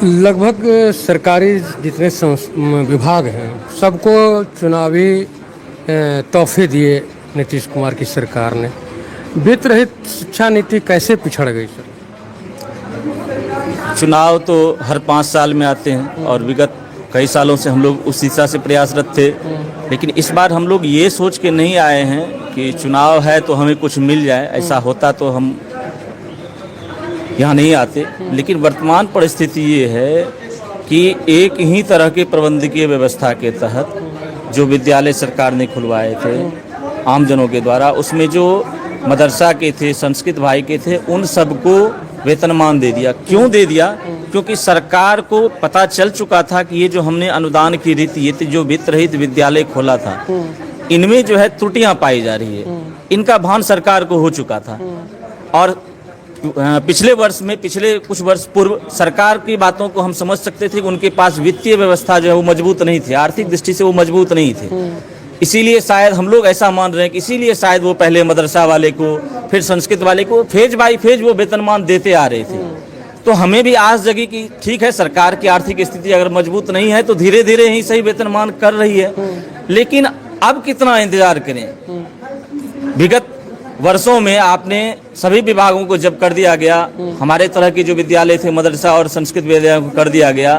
लगभग सरकारी जितने विभाग हैं सबको चुनावी तोहफे दिए नीतीश कुमार की सरकार ने। वित्त रहित शिक्षा नीति कैसे पिछड़ गई सर? चुनाव तो हर 5 साल में आते हैं और विगत कई सालों से हम लोग उस दिशा से प्रयासरत थे, लेकिन इस बार हम लोग ये सोच के नहीं आए हैं कि चुनाव है तो हमें कुछ मिल जाए। ऐसा होता तो हम यहाँ नहीं आते। लेकिन वर्तमान परिस्थिति ये है कि एक ही तरह के प्रबंधकीय व्यवस्था के तहत जो विद्यालय सरकार ने खुलवाए थे आमजनों के द्वारा, उसमें जो मदरसा के थे, संस्कृत भाई के थे, उन सबको वेतनमान दे दिया। क्यों दे दिया? क्योंकि सरकार को पता चल चुका था कि ये जो हमने अनुदान की रीति, ये जो वित्त रहित विद्यालय खोला था, इनमें जो है त्रुटियां पाई जा रही है। इनका भान सरकार को हो चुका था। और पिछले वर्ष में, पिछले कुछ वर्ष पूर्व सरकार की बातों को हम समझ सकते थे कि उनके पास वित्तीय व्यवस्था जो है वो मजबूत नहीं थी, आर्थिक दृष्टि से वो मजबूत नहीं थे। इसीलिए शायद हम लोग ऐसा मान रहे हैं कि इसीलिए शायद वो पहले मदरसा वाले को, फिर संस्कृत वाले को फेज बाई फेज वो वेतनमान देते आ रहे थे। तो हमें भी आस जगी कि ठीक है, सरकार की आर्थिक स्थिति अगर मजबूत नहीं है तो धीरे धीरे ही सही वेतनमान कर रही है। लेकिन अब कितना इंतजार करें? विगत वर्षों में आपने सभी विभागों को जब कर दिया गया, हमारे तरह के जो विद्यालय थे मदरसा और संस्कृत विद्यालय को कर दिया गया,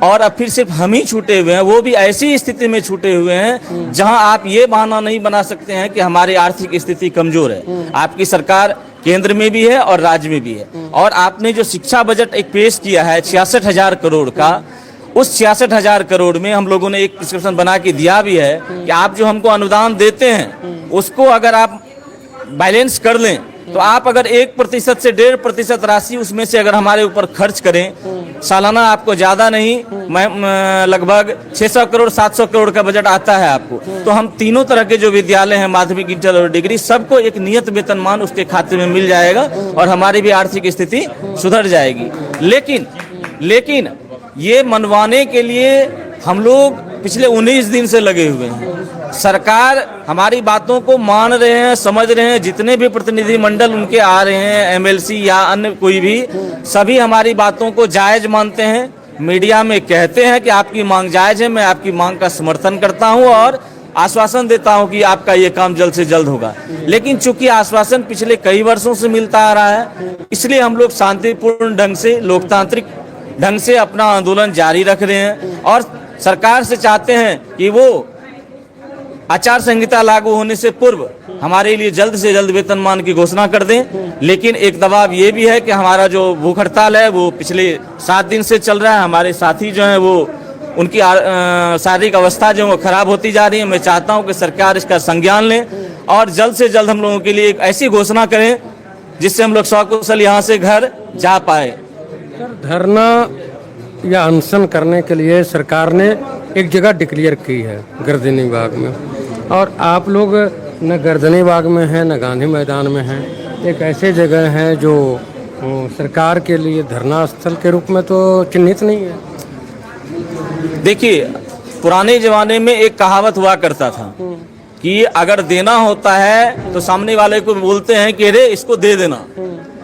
और अब फिर सिर्फ हम ही छूटे हुए हैं। वो भी ऐसी स्थिति में छूटे हुए हैं जहां आप ये बहाना नहीं बना सकते हैं कि हमारी आर्थिक स्थिति कमजोर है। आपकी सरकार केंद्र में भी है और राज्य में भी है। और आपने जो शिक्षा बजट एक पेश किया है 66,000 करोड़ का, उस 66,000 करोड़ में हम लोगों ने एक डिस्क्रिप्शन बना के दिया भी है कि आप जो हमको अनुदान देते हैं उसको अगर आप बैलेंस कर लें तो आप अगर 1% से 1.5% राशि उसमें से अगर हमारे ऊपर खर्च करें, सालाना आपको ज़्यादा नहीं, लगभग 600 करोड़ 700 करोड़ का बजट आता है आपको, तो हम तीनों तरह के जो विद्यालय हैं, माध्यमिक, इंटर और डिग्री, सबको एक नियत वेतनमान उसके खाते में मिल जाएगा और हमारी भी आर्थिक स्थिति सुधर जाएगी। लेकिन ये मनवाने के लिए हम लोग पिछले 19 दिन से लगे हुए हैं। सरकार हमारी बातों को मान रहे हैं, समझ रहे हैं। जितने भी प्रतिनिधिमंडल उनके आ रहे हैं, MLC या अन्य कोई भी, सभी हमारी बातों को जायज मानते हैं। मीडिया में कहते हैं कि आपकी मांग जायज है। मैं आपकी मांग का समर्थन करता हूं और आश्वासन देता हूं कि आपका ये काम जल्द से जल्द होगा। लेकिन चूंकि आश्वासन पिछले कई वर्षों से मिलता आ रहा है, इसलिए हम लोग शांतिपूर्ण ढंग से, लोकतांत्रिक ढंग से अपना आंदोलन जारी रख रहे हैं और सरकार से चाहते हैं कि वो आचार संहिता लागू होने से पूर्व हमारे लिए जल्द से जल्द वेतनमान की घोषणा कर दें। लेकिन एक दबाव ये भी है कि हमारा जो भूख हड़ताल है वो पिछले 7 दिन से चल रहा है। हमारे साथी जो हैं वो, उनकी शारीरिक अवस्था जो है वो खराब होती जा रही है। मैं चाहता हूं कि सरकार इसका संज्ञान लें और जल्द से जल्द हम लोगों के लिए एक ऐसी घोषणा करें जिससे हम लोग सकुशल यहाँ से घर जा पाए। धरना या अनशन करने के लिए सरकार ने एक जगह डिक्लेयर की है, गर्दनी बाग में, और आप लोग न गर्दनी बाग में हैं न गांधी मैदान में हैं। एक ऐसे जगह है जो सरकार के लिए धरना स्थल के रूप में तो चिन्हित नहीं है। देखिए, पुराने जमाने में एक कहावत हुआ करता था कि अगर देना होता है तो सामने वाले को बोलते हैं कि अरे इसको दे देना,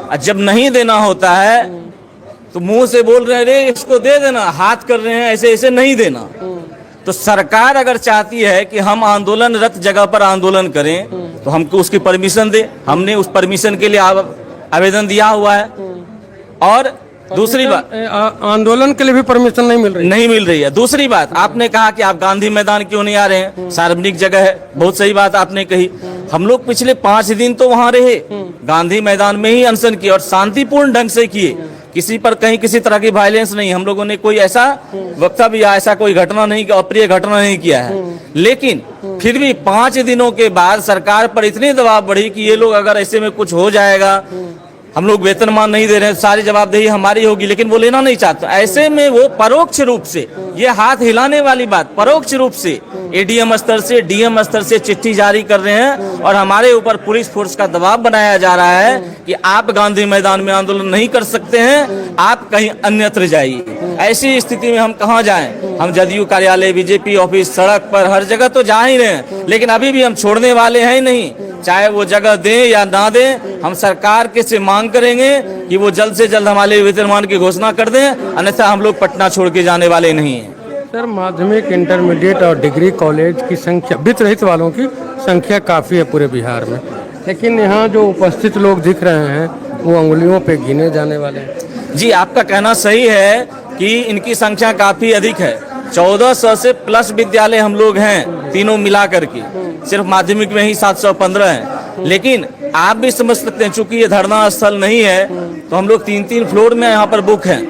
और जब नहीं देना होता है तो मुंह से बोल रहे हैं अरे इसको दे देना, हाथ कर रहे हैं ऐसे ऐसे नहीं देना। तो सरकार अगर चाहती है कि हम आंदोलनरत जगह पर आंदोलन करें तो हमको उसकी परमिशन दे। हमने उस परमिशन के लिए आवेदन दिया हुआ है। और दूसरी बात, आंदोलन के लिए भी परमिशन नहीं मिल रही है। दूसरी बात, आपने कहा कि आप गांधी मैदान क्यों नहीं आ रहे हैं, सार्वजनिक जगह है। बहुत सही बात आपने कही। हम लोग पिछले 5 दिन तो वहां रहे, गांधी मैदान में ही अनशन किए और शांतिपूर्ण ढंग से किए। किसी पर कहीं किसी तरह की वायलेंस नहीं, हम लोगों ने कोई ऐसा वक्तव्य या ऐसा कोई घटना नहीं, अप्रिय घटना नहीं किया है। लेकिन फिर भी 5 दिनों के बाद सरकार पर इतनी दबाव बढ़ी कि ये लोग अगर ऐसे में कुछ हो जाएगा, हम लोग वेतनमान नहीं दे रहे हैं, सारी जवाबदेही हमारी होगी, लेकिन वो लेना नहीं चाहते। ऐसे में वो परोक्ष रूप से, ये हाथ हिलाने वाली बात, परोक्ष रूप से ADM स्तर से, DM स्तर से चिट्ठी जारी कर रहे हैं और हमारे ऊपर पुलिस फोर्स का दबाव बनाया जा रहा है कि आप गांधी मैदान में आंदोलन नहीं कर सकते हैं, आप कहीं अन्यत्र जाइए। ऐसी स्थिति में हम कहाँ जाएं? हम जदयू कार्यालय, BJP ऑफिस, सड़क पर, हर जगह तो जा ही रहे हैं, लेकिन अभी भी हम छोड़ने वाले हैं नहीं। चाहे वो जगह दें या ना दें, हम सरकार के से मांग करेंगे कि वो जल्द से जल्द हमारे लिए वेतनमान की घोषणा कर दें, अन्यथा हम लोग पटना छोड़ के जाने वाले नहीं हैं। सर, माध्यमिक, इंटरमीडिएट और डिग्री कॉलेज की संख्या, वित्त रहित वालों की संख्या काफ़ी है पूरे बिहार में, लेकिन यहाँ जो उपस्थित लोग दिख रहे हैं वो उंगलियों पे गिने जाने वाले हैं। जी, आपका कहना सही है कि इनकी संख्या काफ़ी अधिक है। 1400 से प्लस विद्यालय हम लोग हैं तीनों मिला करके, सिर्फ माध्यमिक में ही 715 हैं। लेकिन आप भी समझ सकते हैं, चूंकि ये धरना स्थल नहीं है तो हम लोग 3-3 फ्लोर में यहाँ पर बुक हैं,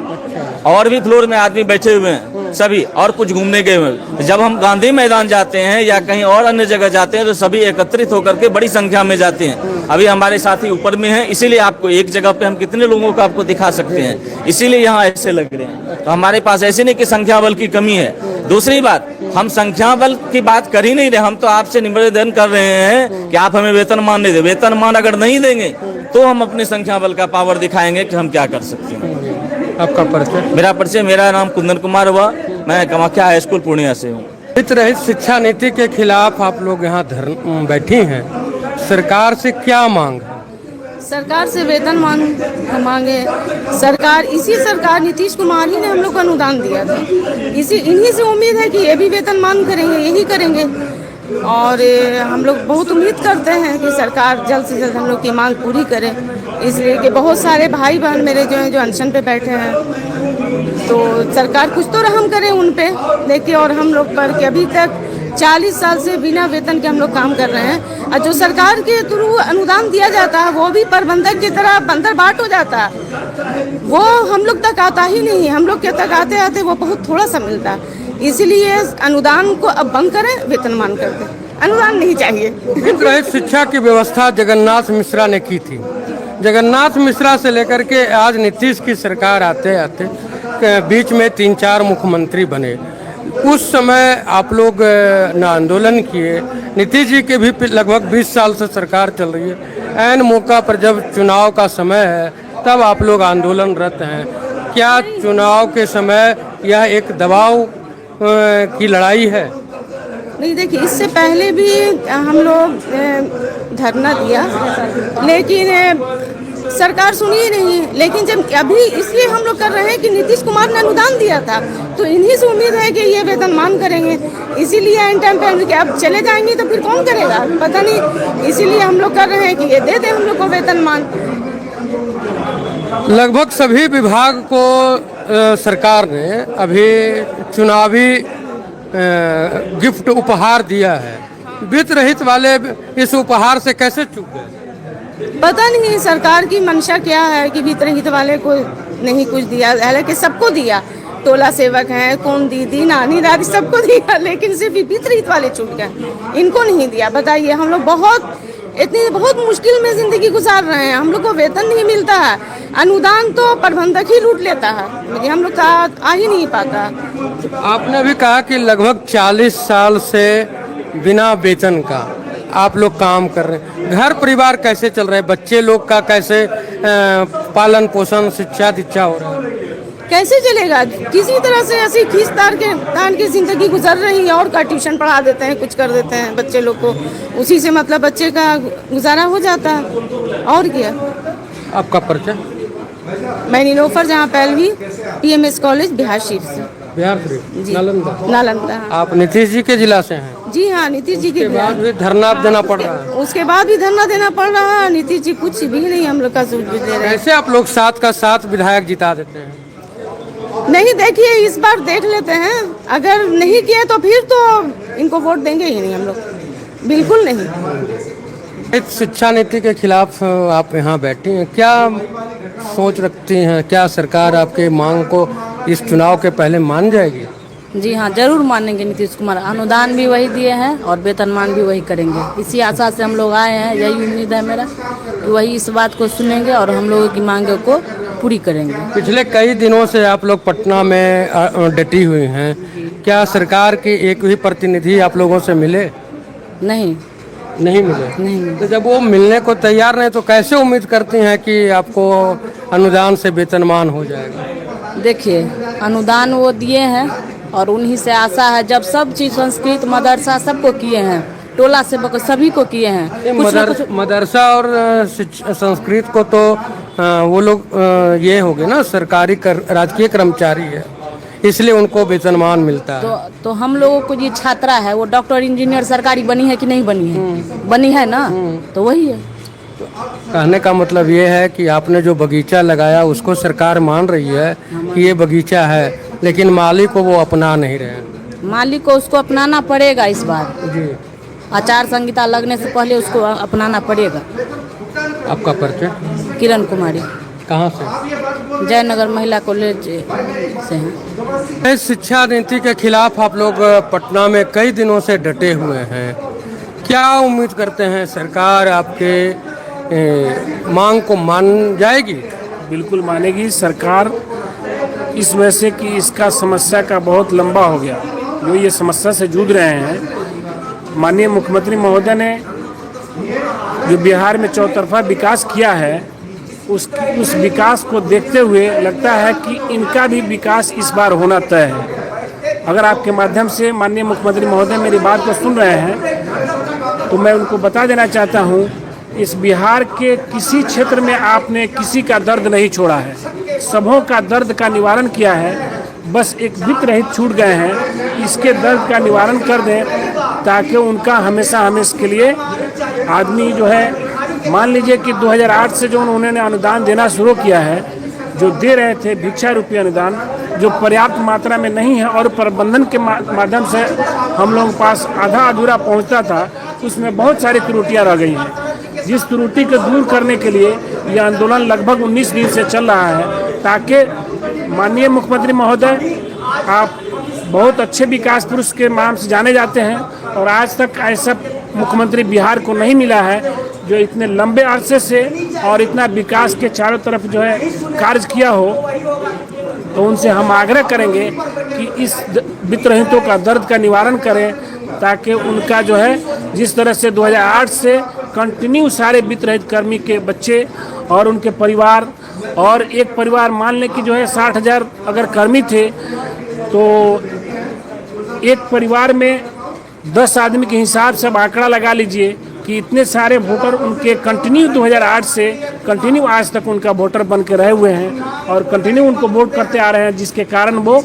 और भी फ्लोर में आदमी बैठे हुए हैं सभी, और कुछ घूमने गए हुए हैं। जब हम गांधी मैदान जाते हैं या कहीं और अन्य जगह जाते हैं तो सभी एकत्रित होकर के बड़ी संख्या में जाते हैं। अभी हमारे साथी ऊपर में हैं, इसीलिए आपको एक जगह पे हम कितने लोगों को आपको दिखा सकते हैं, इसीलिए यहाँ ऐसे लग रहे हैं। तो हमारे पास ऐसे नहीं कि संख्या बल की कमी है। दूसरी बात, हम संख्या बल की बात कर ही नहीं रहे, हम तो आपसे निवेदन कर रहे हैं कि आप हमें वेतनमान दे दें। वेतनमान अगर नहीं देंगे तो हम अपने संख्या बल का पावर दिखाएंगे कि हम क्या कर सकते हैं। आपका परिचय? मेरा नाम कुंदन कुमार हुआ, मैं कामाख्या हाई स्कूल पूर्णिया से हूँ। वित्त रहित शिक्षा नीति के खिलाफ आप लोग यहाँ बैठी हैं, सरकार से क्या मांग है? सरकार से वेतन मांगे। सरकार, इसी सरकार नीतीश कुमार ही ने हम लोग को अनुदान दिया था, इन्हीं से उम्मीद है कि ये भी वेतन मांग करेंगे, यही करेंगे। और हम लोग बहुत उम्मीद करते हैं कि सरकार जल्द से जल्द हम लोग की मांग पूरी करे, इसलिए कि बहुत सारे भाई बहन मेरे जो हैं जो अनशन पे बैठे हैं, तो सरकार कुछ तो रहम करे उन पे। देखिए, और हम लोग पर कि अभी तक 40 साल से बिना वेतन के हम लोग काम कर रहे हैं, और जो सरकार के थ्रू अनुदान दिया जाता है वो भी प्रबंधक की तरह बंदर बाट हो जाता है, वो हम लोग तक आता ही नहीं। हम लोग के तक आते आते वो बहुत थोड़ा सा मिलता है, इसीलिए अनुदान को अब बंद करें, वेतनमान कर दें, अनुदान नहीं चाहिए। वित्त रहित शिक्षा की व्यवस्था जगन्नाथ मिश्रा ने की थी। जगन्नाथ मिश्रा से लेकर के आज नीतीश की सरकार आते आते बीच में 3-4 मुख्यमंत्री बने। उस समय आप लोग न आंदोलन किए, नीतीश जी के भी लगभग 20 साल से सरकार चल रही है, ऐन मौका पर जब चुनाव का समय है तब आप लोग आंदोलनरत हैं। क्या चुनाव के समय यह एक दबाव की लड़ाई है? नहीं, देखिए, इससे पहले भी हम लोग धरना दिया, लेकिन सरकार सुनी ही नहीं। लेकिन जब अभी इसलिए हम लोग कर रहे हैं कि नीतीश कुमार ने अनुदान दिया था, तो इन्हीं से उम्मीद है कि ये वेतनमान करेंगे, इसीलिए एन टाइम पे कि अब चले जाएंगे तो फिर कौन करेगा, पता नहीं। इसीलिए हम लोग कर रहे हैं कि ये दे दें हम लोग को वेतनमान। लगभग सभी विभाग को सरकार ने अभी चुनावी गिफ्ट उपहार दिया है, वित्त रहित वाले इस उपहार से कैसे चूक गए? पता नहीं सरकार की मंशा क्या है कि वित्त रहित वाले को नहीं कुछ दिया, हालांकि सबको दिया। टोला सेवक हैं, कौन दीदी, नानी, दादी, सबको दिया, लेकिन सिर्फ वित्त रहित वाले छूट गए, इनको नहीं दिया। बताइए, हम लोग बहुत मुश्किल में जिंदगी गुजार रहे हैं, हम लोग को वेतन नहीं मिलता है, अनुदान तो प्रबंधक ही लूट लेता है, लेकिन हम लोग का आ ही नहीं पाता। आपने भी कहा कि लगभग 40 साल से बिना वेतन का आप लोग काम कर रहे हैं, घर परिवार कैसे चल रहे हैं? बच्चे लोग का कैसे पालन पोषण, शिक्षा दीक्षा हो रहा है? कैसे चलेगा? किसी तरह से ऐसी खींच तान की जिंदगी गुजर रही है, और का ट्यूशन पढ़ा देते हैं, कुछ कर देते हैं बच्चे लोग को, उसी से मतलब बच्चे का गुजारा हो जाता है, और क्या। आपका परिचय? मैं नीलोफर जहाँ Pahlavi PMS college Bihar Sharif से। बिहार शरीफ, नालंदा। आप नीतीश जी के जिला से हैं? जी हाँ, नीतीश जी के बाद भी धरना देना पड़ रहा है। उसके बाद भी धरना देना पड़ रहा है, नीतीश जी कुछ भी नहीं हम लोग का सुध दे रहे हैं। कैसे आप लोग 7 का 7 विधायक जिता देते हैं? नहीं, देखिए, इस बार देख लेते हैं, अगर नहीं किए तो फिर तो इनको वोट देंगे ही नहीं हम लोग, बिल्कुल नहीं। शिक्षा नीति के खिलाफ आप यहाँ बैठी हैं, क्या सोच रखती हैं? क्या सरकार आपके मांग को इस चुनाव के पहले मान जाएगी? जी हाँ, जरूर मानेंगे नीतीश कुमार। अनुदान भी वही दिए हैं और वेतनमान भी वही करेंगे, इसी आशा से हम लोग आए हैं। यही उम्मीद है मेरा कि वही इस बात को सुनेंगे और हम लोगों की मांगों को पूरी करेंगे। पिछले कई दिनों से आप लोग पटना में डटी हुई हैं, क्या सरकार के एक भी प्रतिनिधि आप लोगों से मिले? नहीं मिले। नहीं। तो जब वो मिलने को तैयार नहीं तो कैसे उम्मीद करती हैं कि आपको अनुदान से वेतनमान हो जाएगा? देखिए, अनुदान वो दिए हैं और उन्हीं से आशा है, जब सब चीज़ संस्कृत मदरसा सबको किए हैं टोला से सभी को किए हैं। कुछ ना कुछ मदरसा और संस्कृत को तो वो लोग ये हो गए ना, सरकारी राजकीय कर्मचारी है, इसलिए उनको वेतनमान मिलता है। तो हम लोगों को ये छात्रा है वो डॉक्टर इंजीनियर सरकारी बनी है कि नहीं बनी है? बनी है ना, तो वही है। कहने का मतलब ये है कि आपने जो बगीचा लगाया उसको सरकार मान रही है कि ये बगीचा है, लेकिन मालिक को वो अपना नहीं रहे हैं। मालिक को उसको अपनाना पड़ेगा इस बार। जी, आचार संहिता लगने से पहले उसको अपनाना पड़ेगा। आपका परिचय? किरण कुमारी, कहाँ से? जयनगर महिला कॉलेज से हैं। इस शिक्षा नीति के खिलाफ आप लोग पटना में कई दिनों से डटे हुए हैं, क्या उम्मीद करते हैं सरकार आपके मांग को मान जाएगी? बिल्कुल मानेगी सरकार, इस वजह से कि इसका समस्या का बहुत लंबा हो गया, जो ये समस्या से जूझ रहे हैं। माननीय मुख्यमंत्री महोदय ने जो बिहार में चौतरफा विकास किया है, उस विकास को देखते हुए लगता है कि इनका भी विकास इस बार होना तय है। अगर आपके माध्यम से माननीय मुख्यमंत्री महोदय मेरी बात को सुन रहे हैं तो मैं उनको बता देना चाहता हूं, इस बिहार के किसी क्षेत्र में आपने किसी का दर्द नहीं छोड़ा है, सबों का दर्द का निवारण किया है। बस एक वित्त रहित छूट गए हैं, इसके दर्द का निवारण कर दें ताकि उनका हमेशा हमेशा के लिए आदमी जो है, मान लीजिए कि 2008 से जो उन्होंने अनुदान देना शुरू किया है, जो दे रहे थे भिक्षा रूपी अनुदान, जो पर्याप्त मात्रा में नहीं है और प्रबंधन के माध्यम से हम लोगों के पास आधा अधूरा पहुंचता था, उसमें बहुत सारी त्रुटियां रह गई हैं। जिस त्रुटि को दूर करने के लिए यह आंदोलन लगभग 19 दिन से चल रहा है, ताकि माननीय मुख्यमंत्री महोदय, आप बहुत अच्छे विकास पुरुष के नाम से जाने जाते हैं और आज तक ऐसा मुख्यमंत्री बिहार को नहीं मिला है जो इतने लंबे अरसे से और इतना विकास के चारों तरफ जो है कार्य किया हो। तो उनसे हम आग्रह करेंगे कि इस वित्तरहितों का दर्द का निवारण करें, ताकि उनका जो है जिस तरह से 2008 से कंटिन्यू सारे वित्तरहित कर्मी के बच्चे और उनके परिवार, और एक परिवार मान लें कि जो है 60,000 अगर कर्मी थे तो एक परिवार में 10 आदमी के हिसाब से आंकड़ा लगा लीजिए कि इतने सारे वोटर उनके कंटिन्यू 2008 से कंटिन्यू आज तक उनका वोटर बन के रहे हुए हैं और कंटिन्यू उनको वोट करते आ रहे हैं, जिसके कारण वो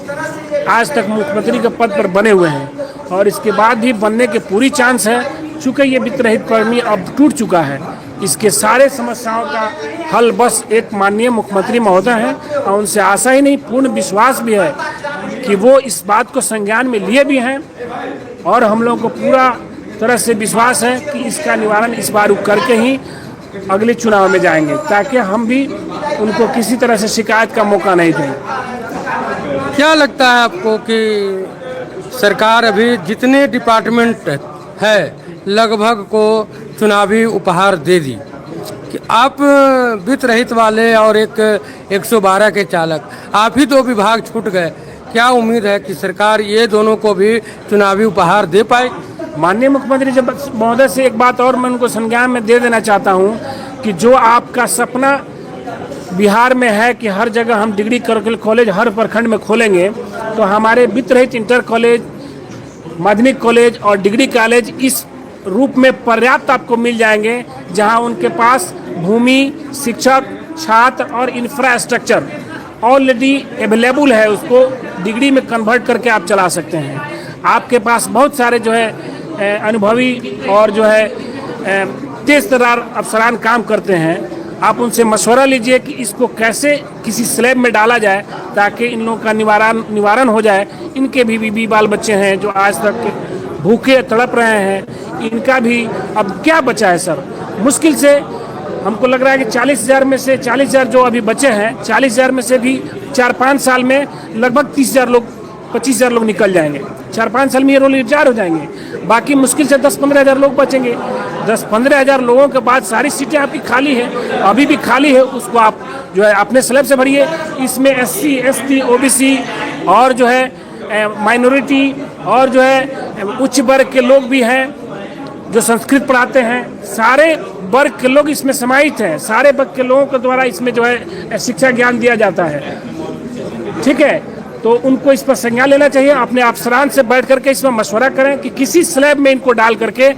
आज तक मुख्यमंत्री के पद पर बने हुए हैं और इसके बाद भी बनने के पूरी चांस है। चूँकि ये वित्तरहित कर्मी अब टूट चुका है, इसके सारे समस्याओं का हल बस एक माननीय मुख्यमंत्री महोदय हैं और उनसे आशा ही नहीं पूर्ण विश्वास भी है कि वो इस बात को संज्ञान में लिए भी हैं और हम लोगों को पूरा तरह से विश्वास है कि इसका निवारण इस बार करके ही अगले चुनाव में जाएंगे, ताकि हम भी उनको किसी तरह से शिकायत का मौका नहीं दें। क्या लगता है आपको कि सरकार अभी जितने डिपार्टमेंट है लगभग को चुनावी उपहार दे दी कि आप वित्त रहित वाले और एक 112 के चालक, आप ही 2 विभाग छूट गए, क्या उम्मीद है कि सरकार ये दोनों को भी चुनावी उपहार दे पाएगी? माननीय मुख्यमंत्री जब महोदय से एक बात और मैं उनको संज्ञान में दे देना चाहता हूँ कि जो आपका सपना बिहार में है कि हर जगह हम डिग्री कॉलेज हर प्रखंड में खोलेंगे, तो हमारे वित्त रहित इंटर कॉलेज, माध्यमिक कॉलेज और डिग्री कॉलेज इस रूप में पर्याप्त आपको मिल जाएंगे, जहां उनके पास भूमि, शिक्षक, छात्र और इंफ्रास्ट्रक्चर ऑलरेडी अवेलेबल है, उसको डिग्री में कन्वर्ट करके आप चला सकते हैं। आपके पास बहुत सारे जो है अनुभवी और जो है तेज तर्रार अफसरान काम करते हैं, आप उनसे मशवरा लीजिए कि इसको कैसे किसी स्लैब में डाला जाए ताकि इन लोगों का निवारण हो जाए। इनके भी बाल बच्चे हैं जो आज तक भूखे तड़प रहे हैं, इनका भी अब क्या बचा है सर, मुश्किल से हमको लग रहा है कि 40,000 में से 40,000 जो अभी बचे हैं, 40,000 में से भी 4-5 साल में लगभग 30,000 लोग 25,000 लोग निकल जाएंगे। 4-5 साल में ये रोल रिटायर हो जाएंगे, बाकी मुश्किल से 10-15,000 लोग बचेंगे। 10-15,000 लोगों के बाद सारी सीटें आपकी खाली है, अभी भी खाली है, उसको आप जो है अपने स्लैब से भरिए। इसमें SC, ST, OBC और जो है माइनॉरिटी और जो है उच्च वर्ग के लोग भी हैं जो संस्कृत पढ़ाते हैं, सारे वर्ग के लोग इसमें समाहित हैं, सारे वर्ग के लोगों के द्वारा इसमें जो है शिक्षा ज्ञान दिया जाता है। ठीक है, तो उनको इस पर संज्ञान लेना चाहिए, अपने अफसरान से बैठ करके इसमें मशवरा करें कि किसी स्लैब में इनको डाल करके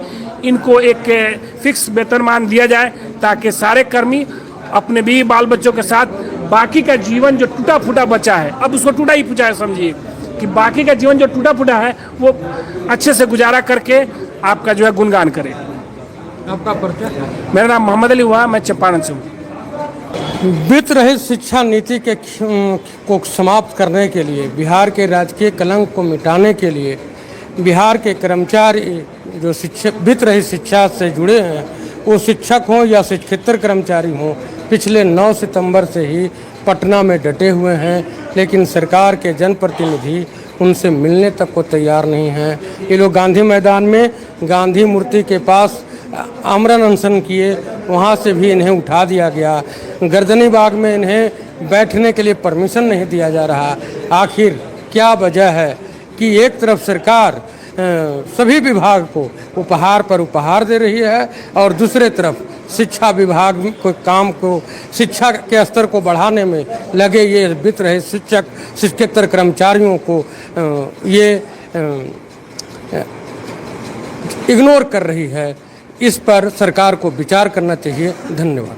इनको एक फिक्स वेतनमान दिया जाए ताकि सारे कर्मी अपने भी बाल बच्चों के साथ बाकी का जीवन जो टूटा फूटा बचा है, अब उसको टूटा ही फूटा है समझिए, कि बाकी का जीवन जो टूटा फूटा है वो अच्छे से गुजारा करके आपका जो है गुणगान करे। आपका परिचय? मेरा नाम मोहम्मद अली हुआ, मैं चंपारण से हूँ। वित्त रहित शिक्षा नीति के को समाप्त करने के लिए, बिहार के राजकीय कलंक को मिटाने के लिए बिहार के कर्मचारी जो शिक्षक वित्त रहित शिक्षा से जुड़े हैं, वो शिक्षक हों या शिक्षकेतर कर्मचारी हों, पिछले 9 सितंबर से ही पटना में डटे हुए हैं, लेकिन सरकार के जनप्रतिनिधि उनसे मिलने तक को तैयार नहीं हैं। ये लोग गांधी मैदान में गांधी मूर्ति के पास आमरण अनशन किए, वहाँ से भी इन्हें उठा दिया गया। गर्दनी बाग में इन्हें बैठने के लिए परमिशन नहीं दिया जा रहा। आखिर क्या वजह है कि एक तरफ सरकार सभी विभाग को उपहार पर उपहार दे रही है और दूसरे तरफ शिक्षा विभाग को काम को, शिक्षा के स्तर को बढ़ाने में लगे ये वित्त रहित शिक्षक शिक्षकेतर कर्मचारियों को ये इग्नोर कर रही है। इस पर सरकार को विचार करना चाहिए। धन्यवाद।